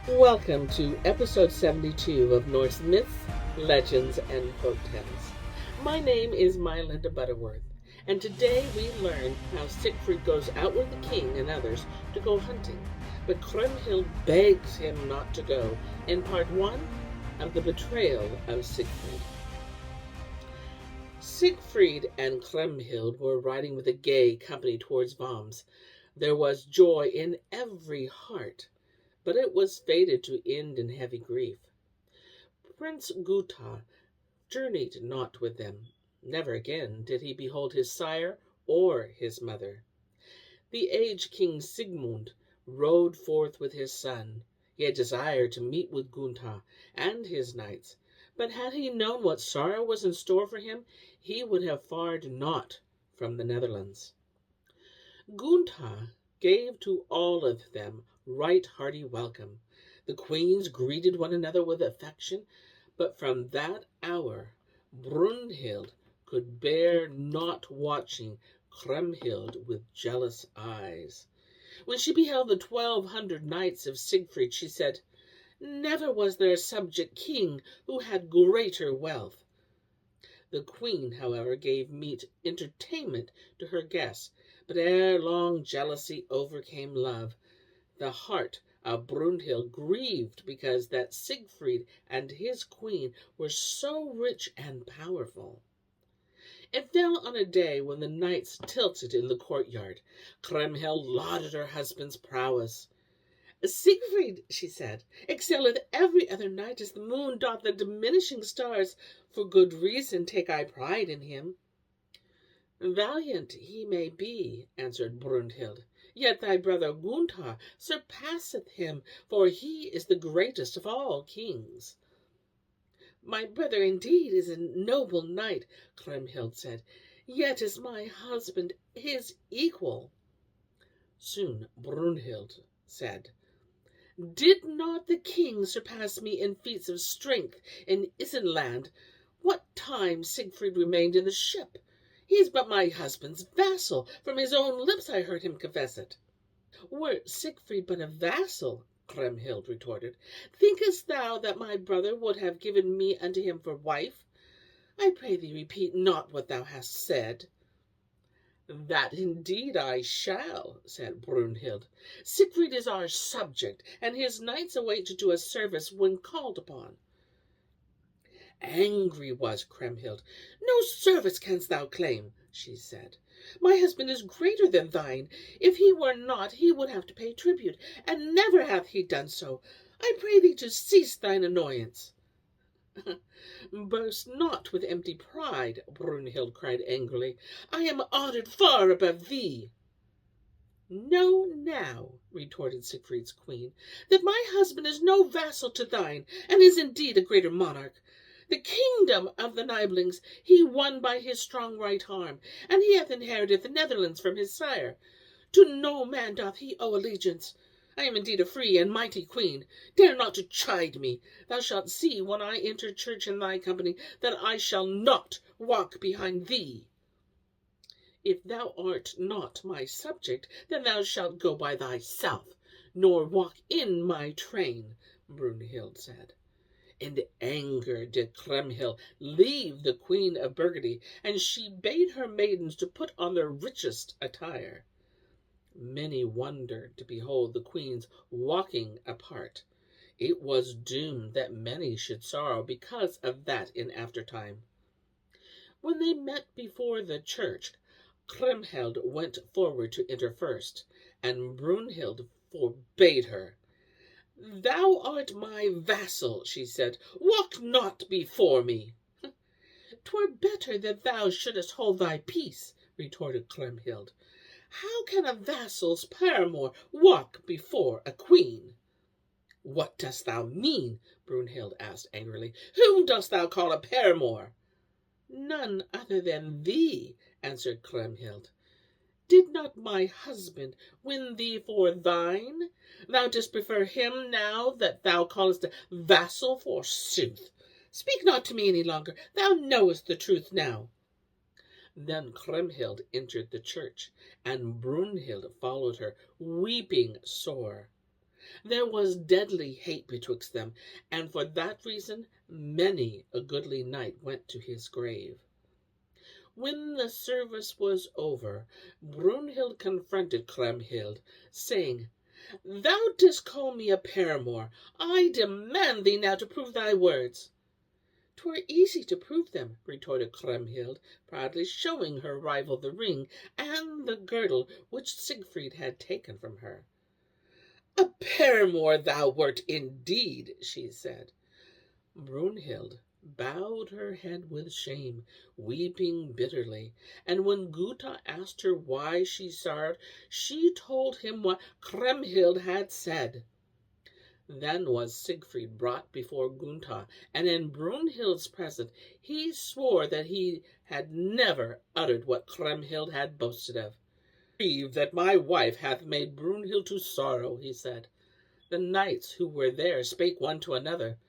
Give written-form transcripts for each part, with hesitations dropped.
Welcome to episode 72 of Norse Myths, Legends, and Folktales. My name is MyLinda Butterworth, and today we learn how Siegfried goes out with the king and others to go hunting, but Kriemhild begs him not to go in part 1 of the Betrayal of Siegfried. Siegfried and Kriemhild were riding with a gay company towards Worms. There was joy in every heart, but it was fated to end in heavy grief. Prince Gunther journeyed not with them. Never again did he behold his sire or his mother. The aged King Siegmund rode forth with his son. He had desired to meet with Gunther and his knights, but had he known what sorrow was in store for him, he would have fared not from the Netherlands. Gunther gave to all of them right hearty welcome. The queens greeted one another with affection, but from that hour Brunhild could bear not watching Kriemhild with jealous eyes. When she beheld the 1,200 knights of Siegfried, she said, "Never was there a subject king who had greater wealth." The queen, however, gave meet entertainment to her guests, but ere long jealousy overcame love. The heart of Brunhild grieved because that Siegfried and his queen were so rich and powerful. It fell on a day when the knights tilted in the courtyard. Kriemhild lauded her husband's prowess. "Siegfried," she said, "excelleth every other knight as the moon doth the diminishing stars. For good reason take I pride in him." "Valiant he may be," answered Brunhild, "yet thy brother Gunther surpasseth him, for he is the greatest of all kings." "My brother indeed is a noble knight," Kriemhild said, "yet is my husband his equal." Soon Brunhild said, "Did not the king surpass me in feats of strength in Isenland? What time Siegfried remained in the ship? He is but my husband's vassal. From his own lips I heard him confess it." "Were Siegfried but a vassal," Kriemhild retorted, "thinkest thou that my brother would have given me unto him for wife? I pray thee repeat not what thou hast said." "That indeed I shall," said Brunhild. "Siegfried is our subject, and his knights await to do us service when called upon." Angry was Kriemhild. "No service canst thou claim," she said. "My husband is greater than thine. If he were not, he would have to pay tribute, and never hath he done so. I pray thee to cease thine annoyance." "Boast not with empty pride," Brunhild cried angrily. "I am honored far above thee." "Know now," retorted Siegfried's queen, "that my husband is no vassal to thine, and is indeed a greater monarch. The kingdom of the Nibelungs he won by his strong right arm, and he hath inherited the Netherlands from his sire. To no man doth he owe allegiance. I am indeed a free and mighty queen. Dare not to chide me. Thou shalt see when I enter church in thy company that I shall not walk behind thee." "If thou art not my subject, then thou shalt go by thyself, nor walk in my train," Brunhild said. In anger did Kriemhild leave the Queen of Burgundy, and she bade her maidens to put on their richest attire. Many wondered to behold the queens walking apart. It was doomed that many should sorrow because of that in aftertime. When they met before the church, Kriemhild went forward to enter first, and Brunhild forbade her. "Thou art my vassal," she said. "Walk not before me." "'Twere better that thou shouldest hold thy peace," retorted Kriemhild. "How can a vassal's paramour walk before a queen?" "What dost thou mean?" Brunhild asked angrily. "Whom dost thou call a paramour?" "None other than thee," answered Kriemhild. "Did not my husband win thee for thine? Thou dost prefer him now that thou callest a vassal, forsooth. Speak not to me any longer. Thou knowest the truth now." Then Kriemhild entered the church, and Brunhild followed her, weeping sore. There was deadly hate betwixt them, and for that reason many a goodly knight went to his grave. When the service was over, Brunhild confronted Kriemhild, saying, "Thou didst call me a paramour. I demand thee now to prove thy words." "'Twere easy to prove them," retorted Kriemhild, proudly showing her rival the ring and the girdle which Siegfried had taken from her. "A paramour thou wert indeed," she said. Brunhild bowed her head with shame, weeping bitterly, and when Gunther asked her why she sorrowed, she told him what Kriemhild had said. Then was Siegfried brought before Gunther, and in Brunhild's presence he swore that he had never uttered what Kriemhild had boasted of. "Grieve that my wife hath made Brunhild to sorrow," he said. The knights who were there spake one to another.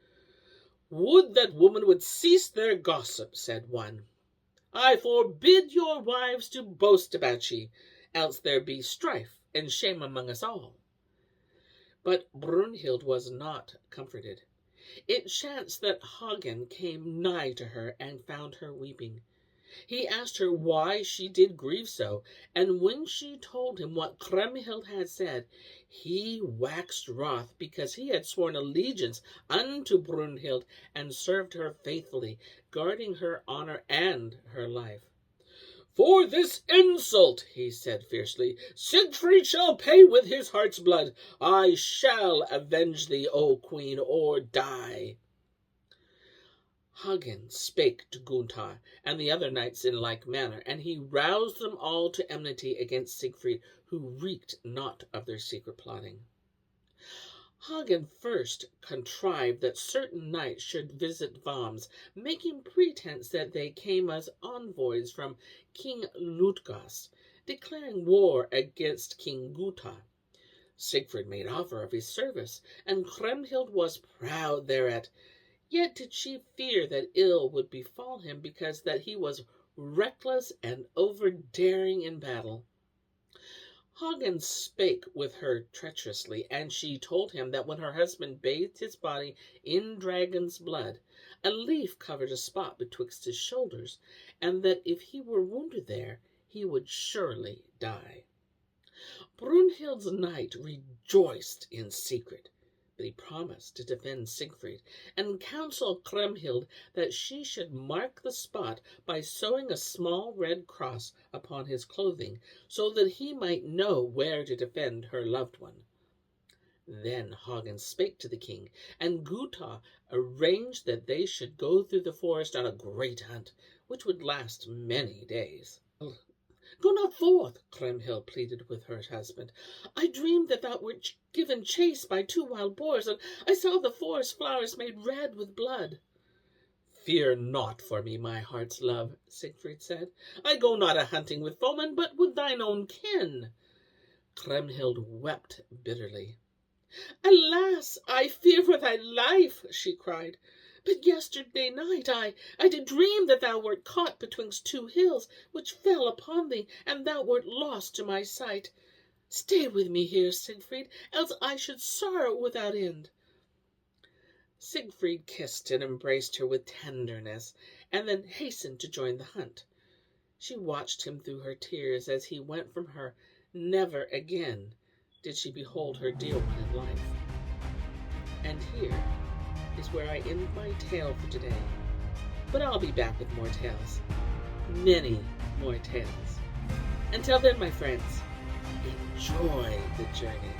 "Would that women would cease their gossip," said one. "I forbid your wives to boast about ye, else there be strife and shame among us all." But Brunhild was not comforted. It chanced that Hagen came nigh to her and found her weeping. He asked her why she did grieve so, and when she told him what Kriemhild had said, he waxed wroth because he had sworn allegiance unto Brunhild and served her faithfully, guarding her honor and her life. "For this insult," he said fiercely, "Siegfried shall pay with his heart's blood. I shall avenge thee, O queen, or die." Hagen spake to Gunther and the other knights in like manner, and he roused them all to enmity against Siegfried, who reeked not of their secret plotting. Hagen first contrived that certain knights should visit Worms, making pretense that they came as envoys from King Ludgast, declaring war against King Gunther. Siegfried made offer of his service, and Kriemhild was proud thereat. Yet did she fear that ill would befall him because that he was reckless and overdaring in battle. Hagen spake with her treacherously, and she told him that when her husband bathed his body in dragon's blood, a leaf covered a spot betwixt his shoulders, and that if he were wounded there, he would surely die. Brunhild's knight rejoiced in secret, but he promised to defend Siegfried, and counseled Kriemhild that she should mark the spot by sewing a small red cross upon his clothing, so that he might know where to defend her loved one. Then Hagen spake to the king, and Gunther arranged that they should go through the forest on a great hunt, which would last many days. "Go not forth," Kriemhild pleaded with her husband. "I dreamed that thou wert given chase by 2 wild boars, and I saw the forest flowers made red with blood." "Fear not for me, my heart's love," Siegfried said. "I go not a-hunting with foemen, but with thine own kin." Kriemhild wept bitterly. "Alas, I fear for thy life," she cried. "But yesterday night I did dream that thou wert caught betwixt 2 hills, which fell upon thee, and thou wert lost to my sight. Stay with me here, Siegfried, else I should sorrow without end." Siegfried kissed and embraced her with tenderness, and then hastened to join the hunt. She watched him through her tears as he went from her. Never again did she behold her dear one in life. And here is where I end my tale for today. But I'll be back with more tales. Many more tales. Until then, my friends, enjoy the journey.